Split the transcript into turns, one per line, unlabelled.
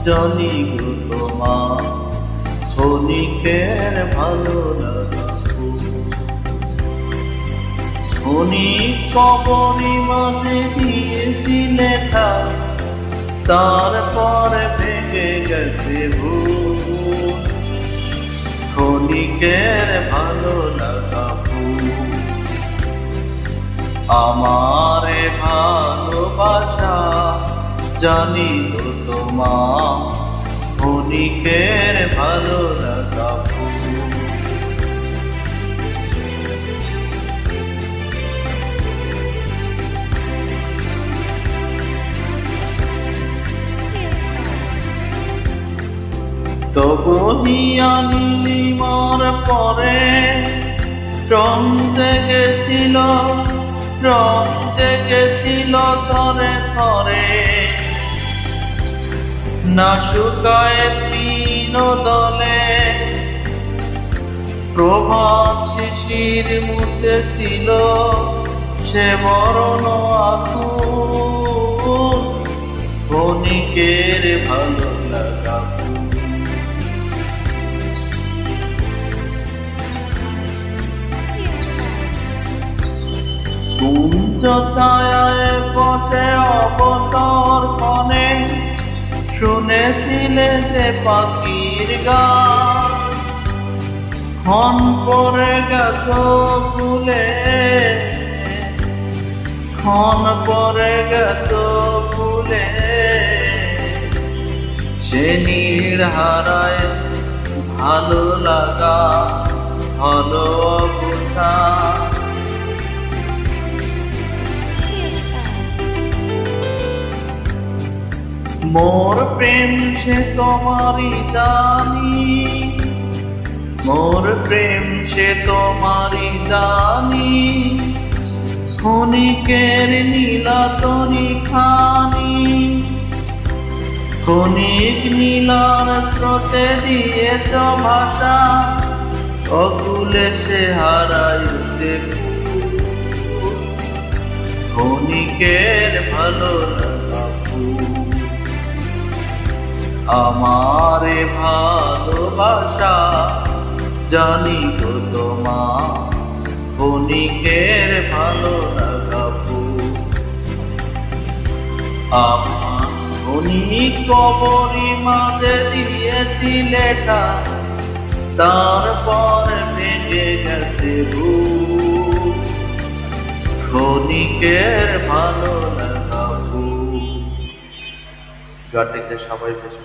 জানি গো তোমার ক্ষণিকের ভালো লাগা ক্ষণিক কবরী মাঝে দিয়েছিলে ঠাই তারপরে ভেঙে গেছে ভুল ক্ষণিকের ভালো লাগা আমারে ভালোবাসা জানি তো তোমার ক্ষণিকের ভালো লাগা তবু হিয়া নীলিমার পরে রং জেগেছিল থরে থরে না শুকায় তৃণ দলে প্রভাত শিশির মুছেছিল সে মরণ আকুল ক্ষণিকের ভালো লাগা কুঞ্জ ছায়ায় বসে অবসর ক্ষণে শুনেছিলে যে পাখির গান ক্ষণ পরে গেছ ভুলে ক্ষণ পরে গেছ ভুলে সে নীড় হারায় ভালো লাগা ভালো বোঝা মোর প্রেম সে তোমারি জানি মোর প্রেম সে তোমারি জানি ক্ষণিকের নীলাতনি খানি ক্ষণিক নীলার স্রোতে দিয়েছ ভাষা অকুলে সে হারাইতে ক্ষণিকের ভালো লাগা আমারে ভালোবাসা জানি গো তোমার ক্ষণিকের ভালো লাগা আমার ক্ষণিক কবরী মাঝে দিয়েছিলে ঠাই তারপর ভেঙে গেছে ভুল ক্ষণিকের ভালো লাগা গানটিতে সবাই বেশি